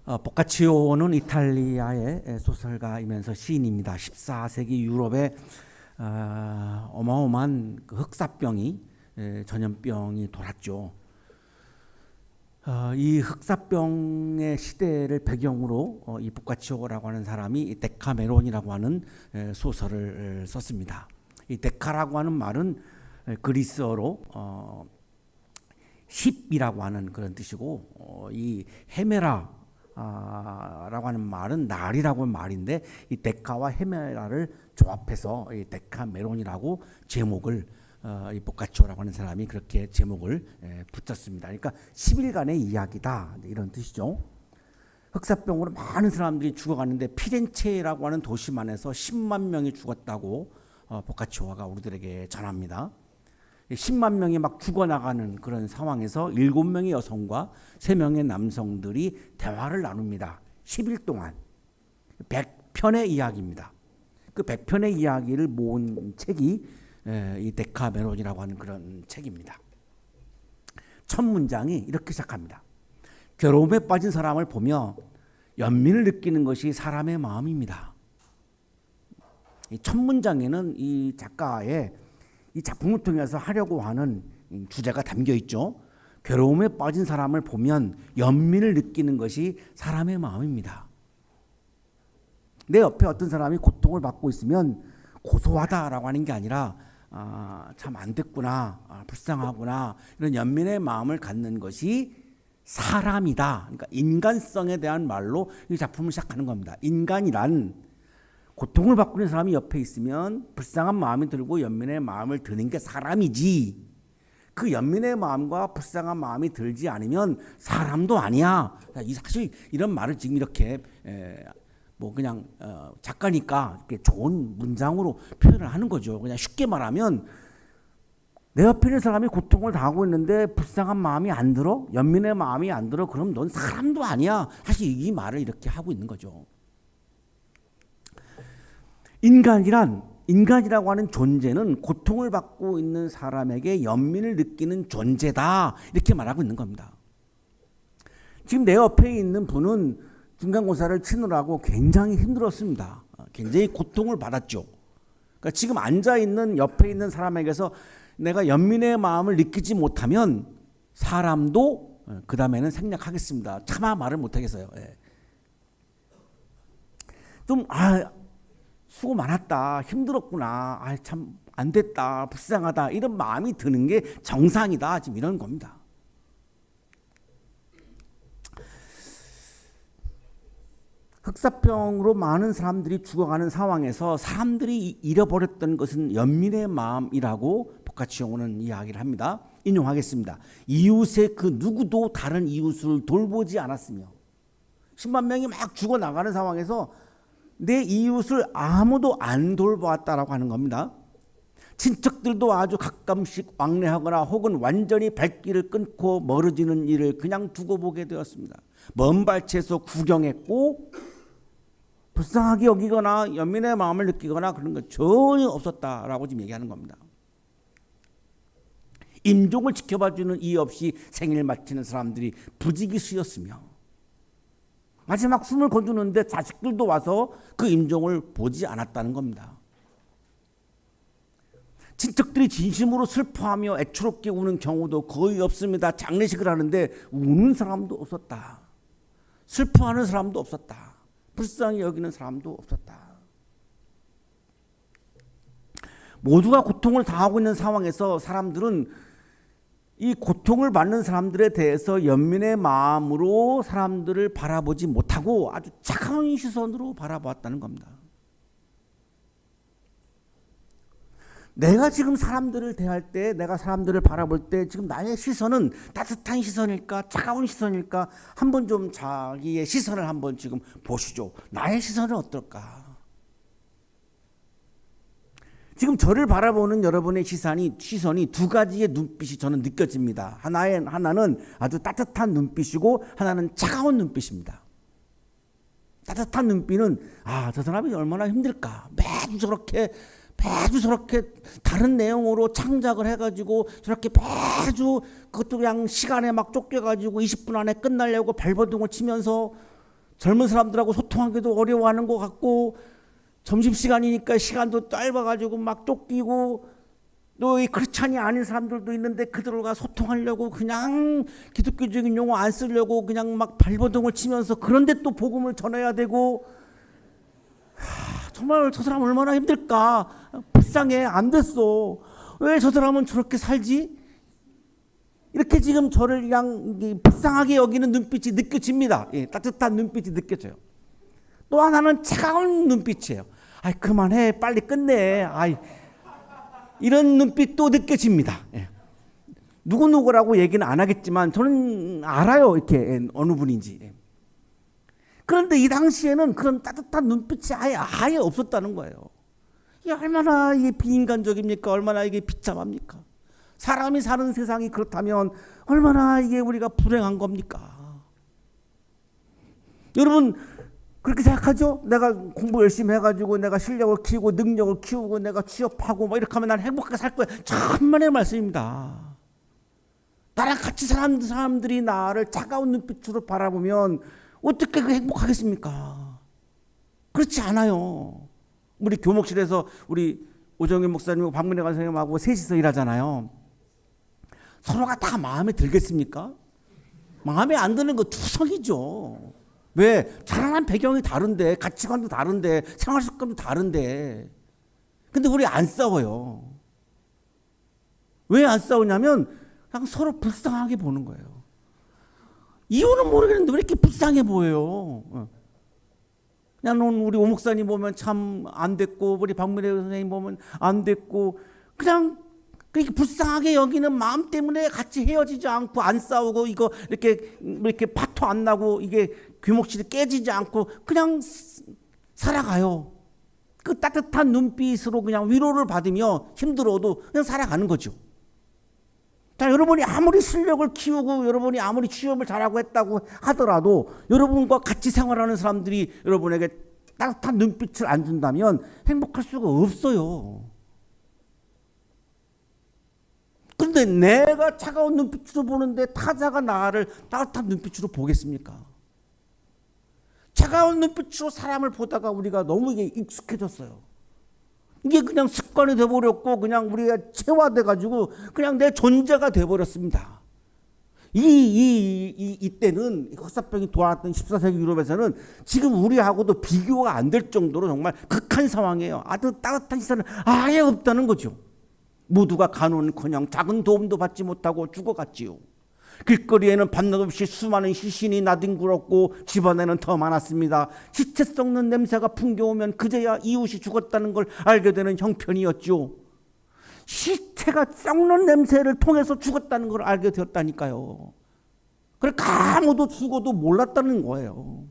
보카치오는 이탈리아의 소설가이면서 시인입니다. 14세기 유럽에 어마어마한 그 흑사병이 전염병이 돌았죠. 이 흑사병의 시대를 배경으로 이 보카치오라고 하는 사람이 데카메론이라고 하는 소설을 썼습니다. 이 데카라고 하는 말은 그리스어로 10이라고 하는 그런 뜻이고, 이 헤메라 라고 하는 말은 날이라고 하는 말인데, 이 데카와 헤메라를 조합해서 이 데카메론이라고 제목을 이 보카치오라고 하는 사람이 그렇게 제목을 붙였습니다. 그러니까 10일간의 이야기다, 이런 뜻이죠. 흑사병으로 많은 사람들이 죽어가는데 피렌체라고 하는 도시만 해서 10만 명이 죽었다고 보카치오가 우리들에게 전합니다. 10만 명이 막 죽어나가는 그런 상황에서 7명의 여성과 3명의 남성들이 대화를 나눕니다. 10일 동안 100편의 이야기입니다. 그 100편의 이야기를 모은 책이 이 데카메론이라고 하는 그런 책입니다. 첫 문장이 이렇게 시작합니다. 괴로움에 빠진 사람을 보며 연민을 느끼는 것이 사람의 마음입니다. 이 첫 문장에는 이 작가의 이 작품을 통해서 하려고 하는 주제가 담겨 있죠. 괴로움에 빠진 사람을 보면 연민을 느끼는 것이 사람의 마음입니다. 내 옆에 어떤 사람이 고통을 받고 있으면 고소하다라고 하는 게 아니라 참 안 됐구나, 불쌍하구나, 이런 연민의 마음을 갖는 것이 사람이다. 그러니까 인간성에 대한 말로 이 작품을 시작하는 겁니다. 인간이란 고통을 받고 있는 사람이 옆에 있으면 불쌍한 마음이 들고 연민의 마음을 드는 게 사람이지, 그 연민의 마음과 불쌍한 마음이 들지 않으면 사람도 아니야. 사실 이런 말을 지금 이렇게 뭐 그냥 작가니까 이렇게 좋은 문장으로 표현을 하는 거죠. 그냥 쉽게 말하면 내 옆에 있는 사람이 고통을 당하고 있는데 불쌍한 마음이 안 들어? 연민의 마음이 안 들어? 그럼 넌 사람도 아니야. 사실 이 말을 이렇게 하고 있는 거죠. 인간이라고 하는 존재는 고통을 받고 있는 사람에게 연민을 느끼는 존재다, 이렇게 말하고 있는 겁니다. 지금 내 옆에 있는 분은 중간고사를 치느라고 굉장히 힘들었습니다. 굉장히 고통을 받았죠. 그러니까 지금 앉아있는 옆에 있는 사람에게서 내가 연민의 마음을 느끼지 못하면 사람도 그 다음에는 생략하겠습니다. 차마 말을 못하겠어요. 좀 수고 많았다, 힘들었구나, 참 안 됐다, 불쌍하다, 이런 마음이 드는 게 정상이다, 지금 이런 겁니다. 흑사병으로 많은 사람들이 죽어가는 상황에서 사람들이 잃어버렸던 것은 연민의 마음이라고 보카치오는 이야기를 합니다. 인용하겠습니다. 이웃의 그 누구도 다른 이웃을 돌보지 않았으며, 10만 명이 막 죽어나가는 상황에서 내 이웃을 아무도 안 돌보았다라고 하는 겁니다. 친척들도 아주 가끔씩 왕래하거나 혹은 완전히 발길을 끊고 멀어지는 일을 그냥 두고 보게 되었습니다. 먼 발치에서 구경했고 불쌍하게 여기거나 연민의 마음을 느끼거나 그런 거 전혀 없었다라고 지금 얘기하는 겁니다. 임종을 지켜봐주는 이유 없이 생일을 마치는 사람들이 부지기수였으며, 마지막 숨을 거두는데 자식들도 와서 그 임종을 보지 않았다는 겁니다. 친척들이 진심으로 슬퍼하며 애처롭게 우는 경우도 거의 없습니다. 장례식을 하는데 우는 사람도 없었다. 슬퍼하는 사람도 없었다. 불쌍히 여기는 사람도 없었다. 모두가 고통을 당하고 있는 상황에서 사람들은 이 고통을 받는 사람들에 대해서 연민의 마음으로 사람들을 바라보지 못하고 아주 차가운 시선으로 바라보았다는 겁니다. 내가 지금 사람들을 대할 때, 내가 사람들을 바라볼 때 지금 나의 시선은 따뜻한 시선일까, 차가운 시선일까? 한번 좀 자기의 시선을 한번 지금 보시죠. 나의 시선은 어떨까? 지금 저를 바라보는 여러분의 시선이 두 가지의 눈빛이 저는 느껴집니다. 하나는 아주 따뜻한 눈빛이고 하나는 차가운 눈빛입니다. 따뜻한 눈빛은 저 사람이 얼마나 힘들까, 매주 저렇게 다른 내용으로 창작을 해가지고 저렇게 매주 그것도 그냥 시간에 막 쫓겨가지고 20분 안에 끝나려고 발버둥을 치면서 젊은 사람들하고 소통하기도 어려워하는 것 같고, 점심시간이니까 시간도 짧아가지고 막 쫓기고, 또 이 크리스찬이 아닌 사람들도 있는데 그들과 소통하려고 그냥 기독교적인 용어 안 쓰려고 그냥 막 발버둥을 치면서, 그런데 또 복음을 전해야 되고, 정말 저 사람 얼마나 힘들까. 불쌍해. 안 됐어. 왜 저 사람은 저렇게 살지? 이렇게 지금 저를 그냥 불쌍하게 여기는 눈빛이 느껴집니다. 예, 따뜻한 눈빛이 느껴져요. 또 하나는 차가운 눈빛이에요. 아이, 그만해. 빨리 끝내. 아이, 이런 눈빛도 느껴집니다. 예. 누구누구라고 얘기는 안 하겠지만 저는 알아요. 이렇게 어느 분인지. 예. 그런데 이 당시에는 그런 따뜻한 눈빛이 아예 없었다는 거예요. 이게 얼마나 이게 비인간적입니까? 얼마나 이게 비참합니까? 사람이 사는 세상이 그렇다면 얼마나 이게 우리가 불행한 겁니까? 여러분 그렇게 생각하죠? 내가 공부 열심히 해가지고 내가 실력을 키우고 능력을 키우고 내가 취업하고 뭐 이렇게 하면 난 행복하게 살 거야. 천만의 말씀입니다. 나랑 같이 사는 사람들이 나를 차가운 눈빛으로 바라보면 어떻게 그 행복하겠습니까? 그렇지 않아요. 우리 교목실에서 우리 오정현 목사님하고 박문혜 선생님하고 셋이서 일하잖아요. 서로가 다 마음에 들겠습니까? 마음에 안 드는 거 투성이죠. 왜? 자라난 배경이 다른데, 가치관도 다른데, 생활 습관도 다른데. 근데 우리 안 싸워요. 왜 안 싸우냐면 그냥 서로 불쌍하게 보는 거예요. 이유는 모르겠는데 왜 이렇게 불쌍해 보여요? 그냥 우리 오 목사님 보면 참 안 됐고, 우리 박문혜 선생님 보면 안 됐고, 그냥 그렇게 불쌍하게 여기는 마음 때문에 같이 헤어지지 않고 안 싸우고 이거 이렇게 파토 안 나고 이게 귀목실이 깨지지 않고 그냥 살아가요. 그 따뜻한 눈빛으로 그냥 위로를 받으며 힘들어도 그냥 살아가는 거죠. 자, 여러분이 아무리 실력을 키우고 여러분이 아무리 취업을 잘하고 했다고 하더라도 여러분과 같이 생활하는 사람들이 여러분에게 따뜻한 눈빛을 안 준다면 행복할 수가 없어요. 그런데 내가 차가운 눈빛으로 보는데 타자가 나를 따뜻한 눈빛으로 보겠습니까? 차가운 눈빛으로 사람을 보다가 우리가 너무 이게 익숙해졌어요. 이게 그냥 습관이 돼버렸고 그냥 우리가 체화돼가지고 그냥 내 존재가 돼버렸습니다. 이때는 흑사병이 돌아왔던 14세기 유럽에서는 지금 우리하고도 비교가 안 될 정도로 정말 극한 상황이에요. 아주 따뜻한 시선은 아예 없다는 거죠. 모두가 간호는커녕 작은 도움도 받지 못하고 죽어갔지요. 길거리에는 밤낮 없이 수많은 시신이 나뒹굴었고 집안에는 더 많았습니다. 시체 썩는 냄새가 풍겨오면 그제야 이웃이 죽었다는 걸 알게 되는 형편이었죠. 시체가 썩는 냄새를 통해서 죽었다는 걸 알게 되었다니까요. 그러니까 아무도 죽어도 몰랐다는 거예요.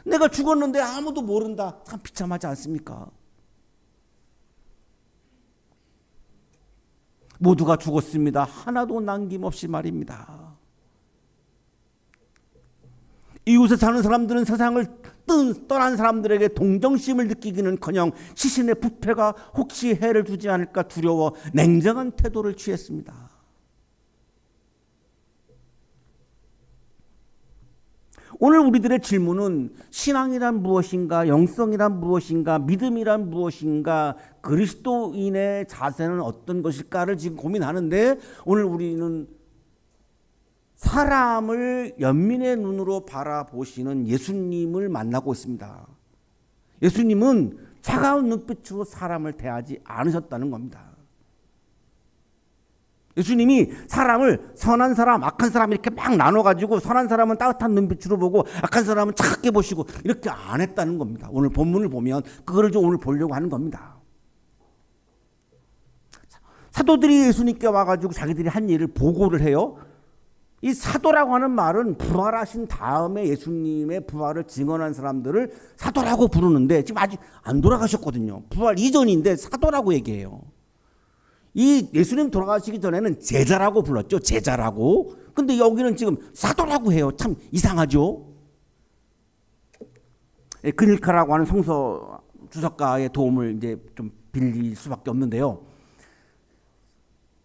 내가 죽었는데 아무도 모른다. 참 비참하지 않습니까? 모두가 죽었습니다. 하나도 남김없이 말입니다. 이웃에 사는 사람들은 세상을 떠난 사람들에게 동정심을 느끼기는커녕 시신의 부패가 혹시 해를 주지 않을까 두려워 냉정한 태도를 취했습니다. 오늘 우리들의 질문은 신앙이란 무엇인가, 영성이란 무엇인가, 믿음이란 무엇인가, 그리스도인의 자세는 어떤 것일까를 지금 고민하는데 오늘 우리는 사람을 연민의 눈으로 바라보시는 예수님을 만나고 있습니다. 예수님은 차가운 눈빛으로 사람을 대하지 않으셨다는 겁니다. 예수님이 사람을 선한 사람, 악한 사람 이렇게 막 나눠가지고 선한 사람은 따뜻한 눈빛으로 보고 악한 사람은 차갑게 보시고 이렇게 안 했다는 겁니다. 오늘 본문을 보면 그거를 좀 오늘 보려고 하는 겁니다. 사도들이 예수님께 와가지고 자기들이 한 일을 보고를 해요. 이 사도라고 하는 말은 부활하신 다음에 예수님의 부활을 증언한 사람들을 사도라고 부르는데 지금 아직 안 돌아가셨거든요. 부활 이전인데 사도라고 얘기해요. 이 예수님 돌아가시기 전에는 제자라고 불렀죠. 제자라고. 근데 여기는 지금 사도라고 해요. 참 이상하죠. 그닐카라고 하는 성서 주석가의 도움을 이제 좀 빌릴 수밖에 없는데요.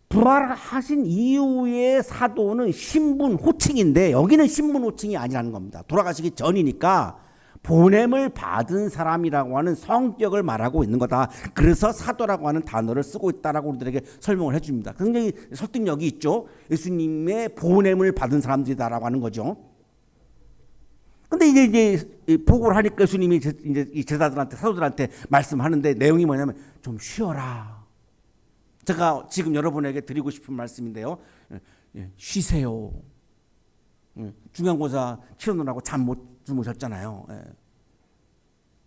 부활하신 이후의 사도는 신분 호칭인데 여기는 신분 호칭이 아니라는 겁니다. 돌아가시기 전이니까 보냄을 받은 사람이라고 하는 성격을 말하고 있는 거다. 그래서 사도라고 하는 단어를 쓰고 있다라고 우리들에게 설명을 해줍니다. 굉장히 설득력이 있죠. 예수님의 보냄을 받은 사람들이다라고 하는 거죠. 근데 이제 보고를 하니까 예수님이 이제 이 제자들한테, 사도들한테 말씀하는데 내용이 뭐냐면 좀 쉬어라. 제가 지금 여러분에게 드리고 싶은 말씀인데요. 쉬세요. 중간고사 치르느라고 잠 못 주무셨잖아요.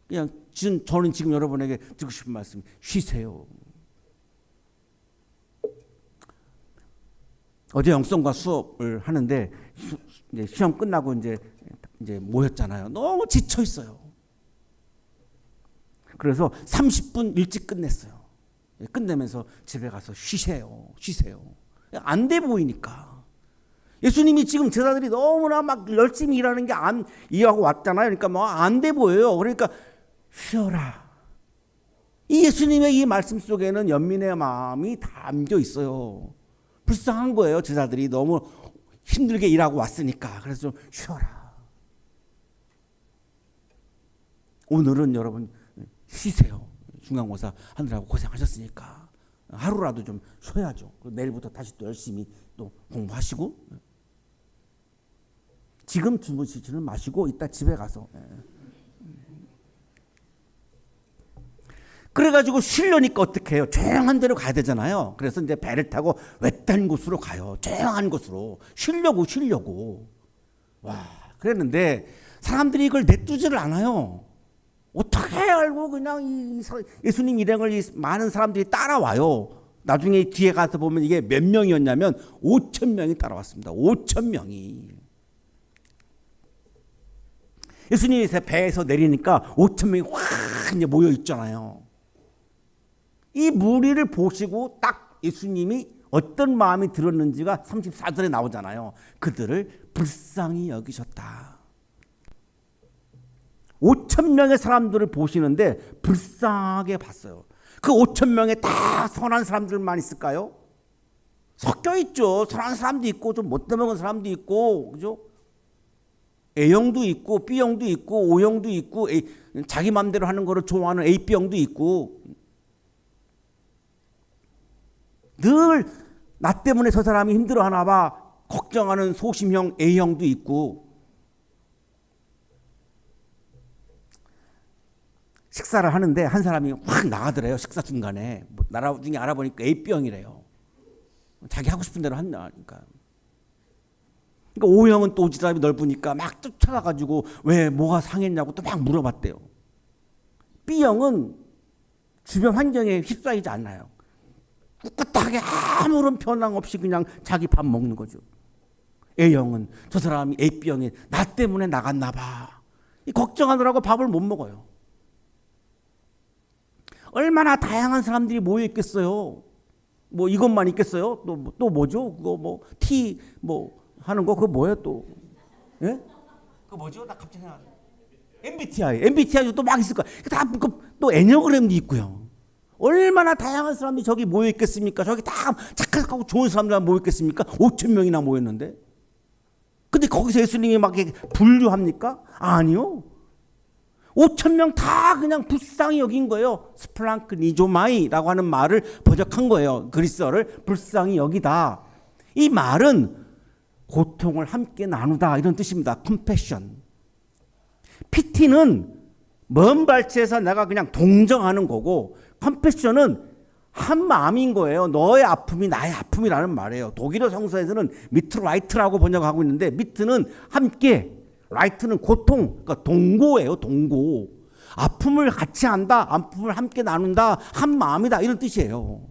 그냥 저는 지금 여러분에게 드리고 싶은 말씀, 쉬세요. 어제 영성과 수업을 하는데 이제 시험 끝나고 이제 모였잖아요. 너무 지쳐 있어요. 그래서 30분 일찍 끝냈어요. 끝내면서 집에 가서 쉬세요. 안 돼 보이니까. 예수님이 지금 제자들이 너무나 막 열심히 일하는 게 안 이해하고 왔잖아요. 그러니까 뭐 안 돼 보여요. 그러니까 쉬어라. 이 예수님의 이 말씀 속에는 연민의 마음이 담겨 있어요. 불쌍한 거예요. 제자들이 너무 힘들게 일하고 왔으니까. 그래서 좀 쉬어라. 오늘은 여러분 쉬세요. 중간고사 하느라고 고생하셨으니까 하루라도 좀 쉬어야죠. 내일부터 다시 또 열심히 또 공부하시고, 지금 주무시지는 마시고 이따 집에 가서. 그래가지고 쉬려니까 어떻게 해요? 조용한 데로 가야 되잖아요. 그래서 이제 배를 타고 외딴 곳으로 가요. 조용한 곳으로 쉬려고. 와, 그랬는데 사람들이 이걸 내두지를 않아요. 어떻게 알고 그냥 예수님 일행을 많은 사람들이 따라와요. 나중에 뒤에 가서 보면 이게 몇 명이었냐면 5,000명이 따라왔습니다. 5,000명이. 예수님이 배에서 내리니까 5,000명이 확 이제 모여 있잖아요. 이 무리를 보시고 딱 예수님이 어떤 마음이 들었는지가 34절에 나오잖아요. 그들을 불쌍히 여기셨다. 5,000명의 사람들을 보시는데 불쌍하게 봤어요. 그 5,000명에 다 선한 사람들만 있을까요? 섞여 있죠. 선한 사람도 있고 좀 못되먹은 사람도 있고, 그죠? A형도 있고 B형도 있고 O형도 있고 자기 마음대로 하는 거를 좋아하는 AB형도 있고, 늘 나 때문에 저 사람이 힘들어하나 봐 걱정하는 소심형 A형도 있고. 식사를 하는데 한 사람이 확 나가더래요. 식사 중간에. 나중에 알아보니까 A병이래요. 자기 하고 싶은 대로 한다니까. 그러니까 O형은 또 지갑이 넓으니까 막 쫓아가가지고 왜 뭐가 상했냐고 또 막 물어봤대요. B형은 주변 환경에 휩싸이지 않나요. 꿋꿋하게 아무런 변화 없이 그냥 자기 밥 먹는 거죠. A형은 저 사람이 A병이 나 때문에 나갔나 봐. 걱정하느라고 밥을 못 먹어요. 얼마나 다양한 사람들이 모여 있겠어요. 뭐 이것만 있겠어요? 또 뭐죠? 그거 뭐 T 뭐 하는 거 그거 뭐예요 또? 예? 그거 뭐죠? 나 갑자기 생각. MBTI도 또 막 있을 거야. 다 또 애니어그램도 있고요. 얼마나 다양한 사람이 저기 모여 있겠습니까? 저기 다 착하고 좋은 사람들만 모여 있겠습니까? 5,000명이나 모였는데. 근데 거기서 예수님이 막 분류합니까? 아니요. 5,000명 다 그냥 불쌍히 여긴 거예요. 스플랑크 니조마이라고 하는 말을 번역한 거예요. 그리스어를 불쌍히 여기다. 이 말은 고통을 함께 나누다 이런 뜻입니다. 컴패션. 피티는 먼 발치에서 내가 그냥 동정하는 거고, 컴패션은 한 마음인 거예요. 너의 아픔이 나의 아픔이라는 말이에요. 독일어 성서에서는 미트라이트라고 번역하고 있는데, 미트는 함께, 라이트는 고통, 그러니까 동고예요. 동고. 아픔을 같이 한다, 아픔을 함께 나눈다, 한 마음이다 이런 뜻이에요.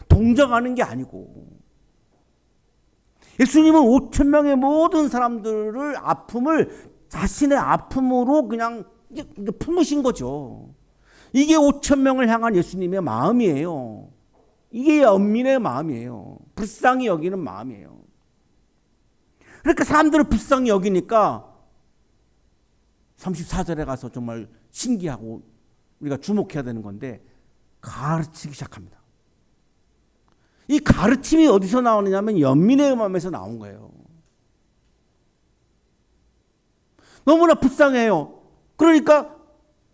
동정하는 게 아니고. 예수님은 5,000명의 모든 사람들을 아픔을 자신의 아픔으로 그냥 품으신 거죠. 이게 5,000명을 향한 예수님의 마음이에요. 이게 연민의 마음이에요. 불쌍히 여기는 마음이에요. 그러니까 사람들을 불쌍히 여기니까 34절에 가서 정말 신기하고 우리가 주목해야 되는 건데, 가르치기 시작합니다. 이 가르침이 어디서 나오느냐면 연민의 마음에서 나온 거예요. 너무나 불쌍해요. 그러니까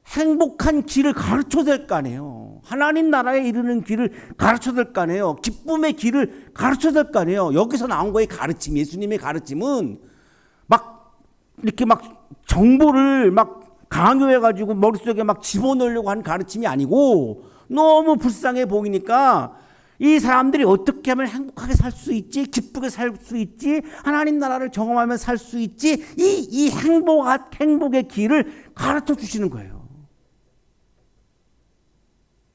행복한 길을 가르쳐야 될 거 아니에요. 하나님 나라에 이르는 길을 가르쳐야 될 거 아니에요. 기쁨의 길을 가르쳐야 될 거 아니에요. 여기서 나온 거의 가르침, 예수님의 가르침은 막 이렇게 막 정보를 막 강요해가지고 머릿속에 막 집어넣으려고 하는 가르침이 아니고 너무 불쌍해 보이니까 이 사람들이 어떻게 하면 행복하게 살 수 있지, 기쁘게 살 수 있지, 하나님 나라를 경험하며 살 수 있지, 이 행복의 길을 가르쳐 주시는 거예요.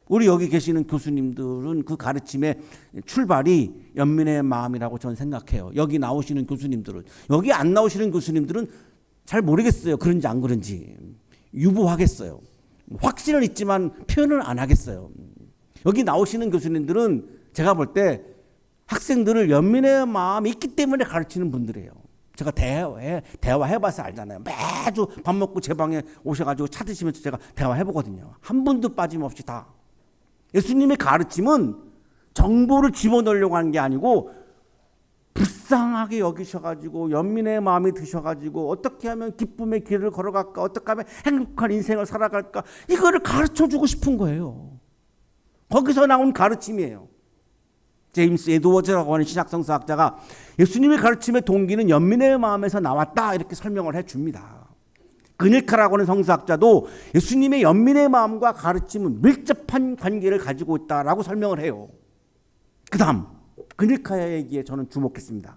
우리 여기 계시는 교수님들은 그 가르침의 출발이 연민의 마음이라고 저는 생각해요. 여기 나오시는 교수님들은. 여기 안 나오시는 교수님들은 잘 모르겠어요. 그런지 안 그런지. 유보하겠어요. 확신은 있지만 표현을 안 하겠어요. 여기 나오시는 교수님들은 제가 볼 때 학생들을 연민의 마음이 있기 때문에 가르치는 분들이에요. 제가 대화해봐서 알잖아요. 매주 밥 먹고 제 방에 오셔가지고 차 드시면서 제가 대화해보거든요. 한 분도 빠짐없이 다. 예수님의 가르침은 정보를 집어넣으려고 하는 게 아니고 불쌍하게 여기셔가지고 연민의 마음이 드셔가지고 어떻게 하면 기쁨의 길을 걸어갈까, 어떻게 하면 행복한 인생을 살아갈까, 이거를 가르쳐주고 싶은 거예요. 거기서 나온 가르침이에요. 제임스 에드워즈라고 하는 신약성서학자가 예수님의 가르침의 동기는 연민의 마음에서 나왔다 이렇게 설명을 해줍니다. 그닐카라고 하는 성서학자도 예수님의 연민의 마음과 가르침은 밀접한 관계를 가지고 있다라고 설명을 해요. 그 다음 그닐카의 얘기에 저는 주목했습니다.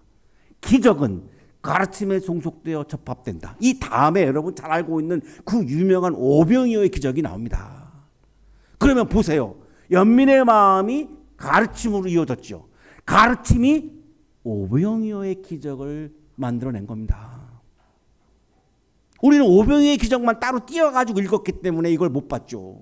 기적은 가르침에 종속되어 접합된다. 이 다음에 여러분 잘 알고 있는 그 유명한 오병이어의 기적이 나옵니다. 그러면 보세요. 연민의 마음이 가르침으로 이어졌죠. 가르침이 오병이어의 기적을 만들어낸 겁니다. 우리는 오병이어의 기적만 따로 띄어가지고 읽었기 때문에 이걸 못 봤죠.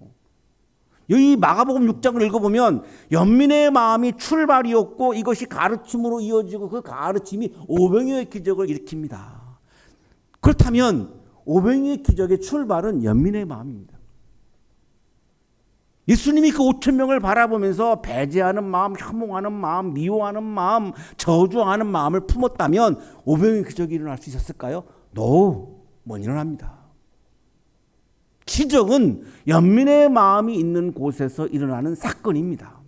여기 마가복음 6장을 읽어보면 연민의 마음이 출발이었고 이것이 가르침으로 이어지고 그 가르침이 오병이어의 기적을 일으킵니다. 그렇다면 오병이어의 기적의 출발은 연민의 마음입니다. 예수님이 그 5천 명을 바라보면서 배제하는 마음, 혐오하는 마음, 미워하는 마음, 저주하는 마음을 품었다면 오병이어의 기적이 일어날 수 있었을까요? No, 못 일어납니다. 기적은 연민의 마음이 있는 곳에서 일어나는 사건입니다.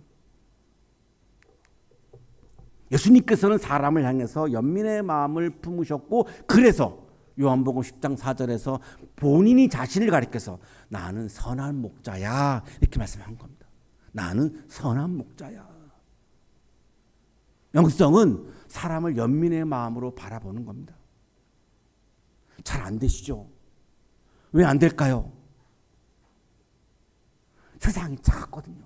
예수님께서는 사람을 향해서 연민의 마음을 품으셨고 그래서 요한복음 10장 4절에서 본인이 자신을 가리켜서 나는 선한 목자야 이렇게 말씀한 겁니다. 나는 선한 목자야. 영성은 사람을 연민의 마음으로 바라보는 겁니다. 잘 안 되시죠? 왜 안 될까요? 세상이 작거든요.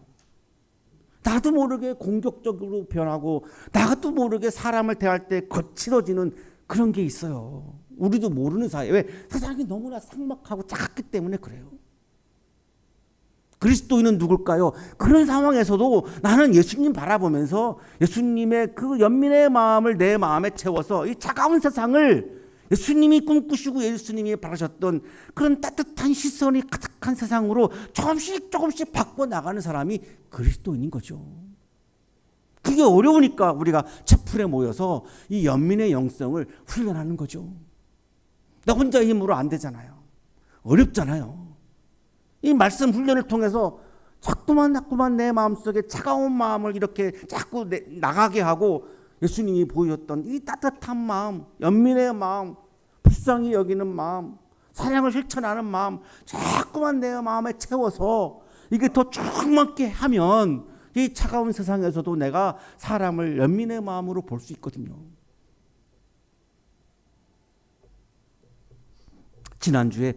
나도 모르게 공격적으로 변하고 나도 모르게 사람을 대할 때 거칠어지는 그런 게 있어요. 우리도 모르는 사이에. 왜? 세상이 너무나 삭막하고 작기 때문에 그래요. 그리스도인은 누굴까요? 그런 상황에서도 나는 예수님 바라보면서 예수님의 그 연민의 마음을 내 마음에 채워서 이 차가운 세상을 예수님이 꿈꾸시고 예수님이 바라셨던 그런 따뜻한 시선이 가득한 세상으로 조금씩 바꿔나가는 사람이 그리스도인인 거죠. 그게 어려우니까 우리가 채플에 모여서 이 연민의 영성을 훈련하는 거죠. 나 혼자 힘으로 안 되잖아요. 어렵잖아요. 이 말씀 훈련을 통해서 자꾸만 내 마음속에 차가운 마음을 이렇게 자꾸 나가게 하고 예수님이 보여줬던 이 따뜻한 마음, 연민의 마음, 불쌍히 여기는 마음, 사랑을 실천하는 마음 자꾸만 내 마음에 채워서 이게 더 충만케 하면 이 차가운 세상에서도 내가 사람을 연민의 마음으로 볼 수 있거든요. 지난주에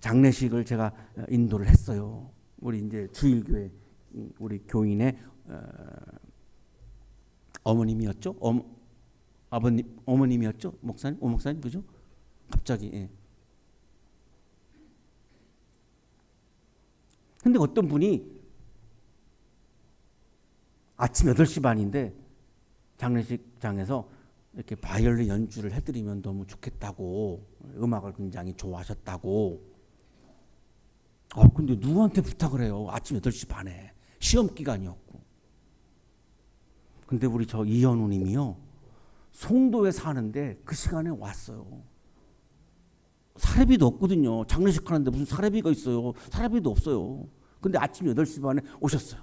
장례식을 제가 인도를 했어요. 우리 이제 주일교회 우리 교인의 어머님이었죠. 아버님 어머님이었죠. 목사님, 오목사님 그죠? 갑자기. 예. 근데 어떤 분이 아침 8시 반인데 장례식장에서 이렇게 바이올린 연주를 해드리면 너무 좋겠다고 음악을 굉장히 좋아하셨다고. 근데 누구한테 부탁을 해요? 아침 8시 반에 시험 기간이었고. 근데 우리 저 이현우님이요, 송도에 사는데 그 시간에 왔어요. 사례비도 없거든요. 장례식 하는데 무슨 사례비가 있어요. 사례비도 없어요. 근데 아침 8시 반에 오셨어요.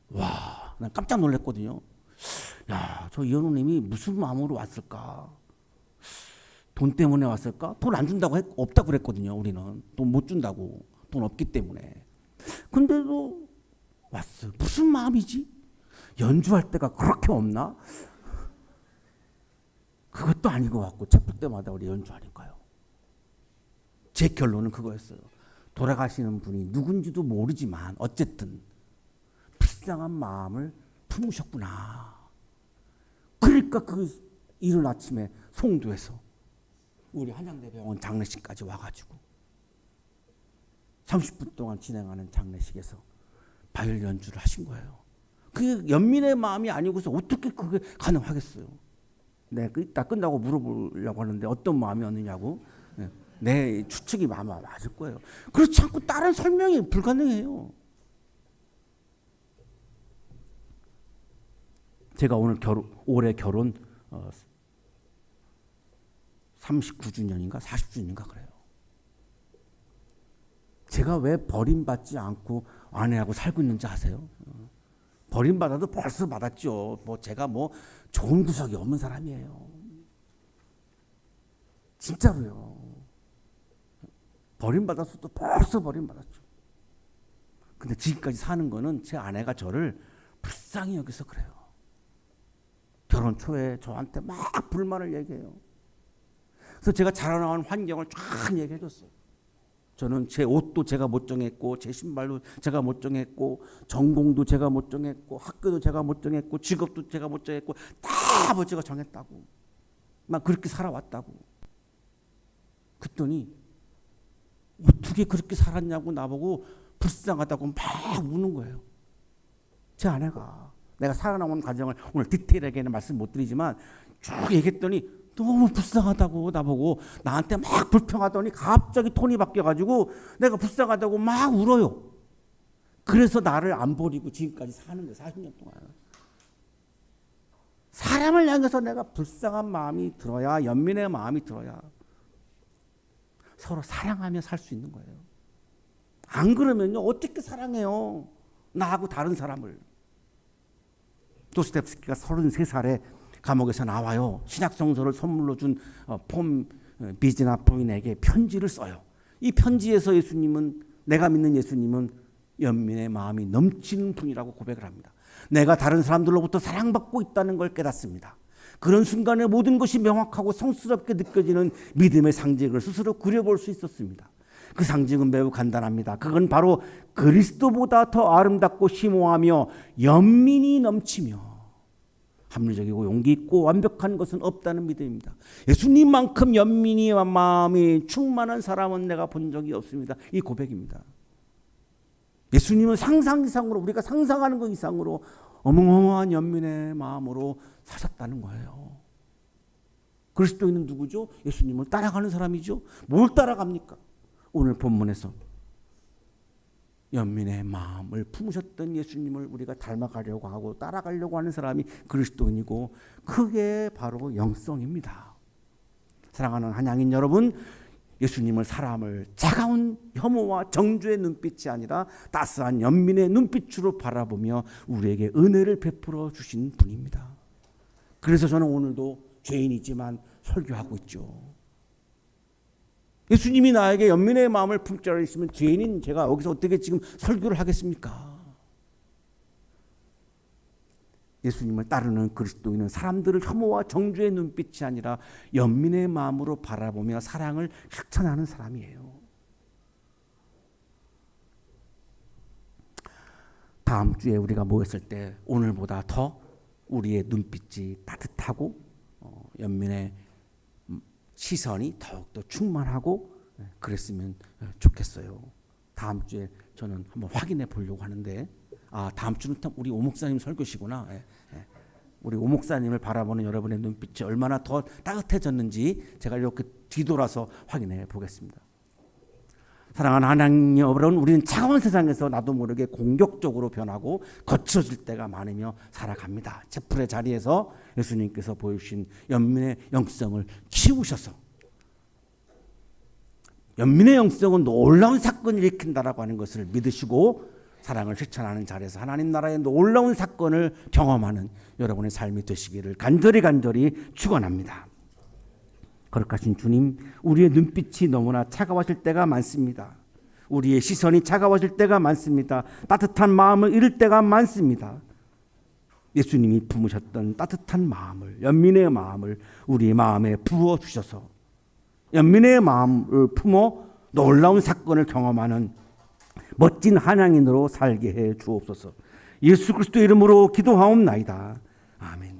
와, 난 깜짝 놀랐거든요. 야, 저 이현우님이 무슨 마음으로 왔을까? 돈 때문에 왔을까? 돈 안 준다고 없다고 그랬거든요. 우리는 돈 못 준다고, 돈 없기 때문에. 근데도 왔어요. 무슨 마음이지? 연주할 때가 그렇게 없나? 그것도 아닌 것 같고, 체풀 때마다 우리 연주하니까요. 제 결론은 그거였어요. 돌아가시는 분이 누군지도 모르지만 어쨌든 불쌍한 마음을 품으셨구나. 그러니까 그 이른 아침에 송도에서 우리 한양대병원 장례식까지 와가지고 30분 동안 진행하는 장례식에서 바이올 연주를 하신 거예요. 그게 연민의 마음이 아니고서 어떻게 그게 가능하겠어요? 네, 이따 끝나고 물어보려고 하는데 어떤 마음이었느냐고. 내 추측이 아마 맞을 거예요. 그렇지 않고 다른 설명이 불가능해요. 제가 올해 결혼 39주년인가 40주년인가 그래요. 제가 왜 버림받지 않고 아내하고 살고 있는지 아세요? 버림받아도 벌써 받았죠. 제가 좋은 구석이 없는 사람이에요. 진짜로요. 버림받았어도 벌써 버림받았죠. 근데 지금까지 사는 거는 제 아내가 저를 불쌍히 여기서 그래요. 결혼 초에 저한테 막 불만을 얘기해요. 그래서 제가 자라나온 환경을 쫙 얘기해 줬어요. 저는 제 옷도 제가 못 정했고, 제 신발도 제가 못 정했고, 전공도 제가 못 정했고, 학교도 제가 못 정했고, 직업도 제가 못 정했고, 다 아버지가 정했다고. 막 그렇게 살아왔다고. 그랬더니 어떻게 그렇게 살았냐고 나보고 불쌍하다고 막 우는 거예요. 제 아내가. 내가 살아남은 과정을 오늘 디테일하게는 말씀 못 드리지만 쭉 얘기했더니 너무 불쌍하다고 나보고 나한테 막 불평하더니 갑자기 톤이 바뀌어가지고 내가 불쌍하다고 막 울어요. 그래서 나를 안 버리고 지금까지 사는 거예요. 40년 동안. 사람을 향해서 내가 불쌍한 마음이 들어야, 연민의 마음이 들어야 서로 사랑하며 살 수 있는 거예요. 안 그러면요, 어떻게 사랑해요? 나하고 다른 사람을. 도스토옙스키가 33살에 감옥에서 나와요. 신약성서를 선물로 준 비즈나 포인에게 편지를 써요. 이 편지에서 예수님은, 내가 믿는 예수님은 연민의 마음이 넘치는 분이라고 고백을 합니다. 내가 다른 사람들로부터 사랑받고 있다는 걸 깨닫습니다. 그런 순간에 모든 것이 명확하고 성스럽게 느껴지는 믿음의 상징을 스스로 그려볼 수 있었습니다. 그 상징은 매우 간단합니다. 그건 바로 그리스도보다 더 아름답고 심오하며 연민이 넘치며 합리적이고 용기 있고 완벽한 것은 없다는 믿음입니다. 예수님만큼 연민이 마음이 충만한 사람은 내가 본 적이 없습니다. 이 고백입니다. 예수님은 상상 이상으로, 우리가 상상하는 것 이상으로 어마어마한 연민의 마음으로 사셨다는 거예요. 그리스도인은 누구죠? 예수님을 따라가는 사람이죠. 뭘 따라갑니까? 오늘 본문에서 연민의 마음을 품으셨던 예수님을 우리가 닮아가려고 하고 따라가려고 하는 사람이 그리스도인이고, 그게 바로 영성입니다. 사랑하는 한양인 여러분, 예수님을 사람을 차가운 혐오와 정죄의 눈빛이 아니라 따스한 연민의 눈빛으로 바라보며 우리에게 은혜를 베풀어 주신 분입니다. 그래서 저는 오늘도 죄인이지만 설교하고 있죠. 예수님이 나에게 연민의 마음을 품자라 했으면 죄인인 제가 여기서 어떻게 지금 설교를 하겠습니까? 예수님을 따르는 그리스도인은 사람들을 혐오와 정죄의 눈빛이 아니라 연민의 마음으로 바라보며 사랑을 실천하는 사람이에요. 다음 주에 우리가 모였을 때 오늘보다 더 우리의 눈빛이 따뜻하고 연민의 시선이 더욱더 충만하고 그랬으면 좋겠어요. 다음 주에 저는 한번 확인해 보려고 하는데, 다음 주는 우리 오 목사님 설교시구나. 우리 오 목사님을 바라보는 여러분의 눈빛이 얼마나 더 따뜻해졌는지 제가 이렇게 뒤돌아서 확인해 보겠습니다. 사랑하는 하나님 여러분, 우리는 차가운 세상에서 나도 모르게 공격적으로 변하고 거칠어질 때가 많으며 살아갑니다. 제풀의 자리에서 예수님께서 보여주신 연민의 영성을 키우셔서, 연민의 영성은 놀라운 사건을 일으킨다라고 하는 것을 믿으시고 사랑을 실천하는 자리에서 하나님 나라의 놀라운 사건을 경험하는 여러분의 삶이 되시기를 간절히 축원합니다. 거룩하신 주님, 우리의 눈빛이 너무나 차가워질 때가 많습니다. 우리의 시선이 차가워질 때가 많습니다. 따뜻한 마음을 잃을 때가 많습니다. 예수님이 품으셨던 따뜻한 마음을, 연민의 마음을 우리의 마음에 부어주셔서 연민의 마음을 품어 놀라운 사건을 경험하는 멋진 한양인으로 살게 해 주옵소서. 예수 그리스도 이름으로 기도하옵나이다. 아멘.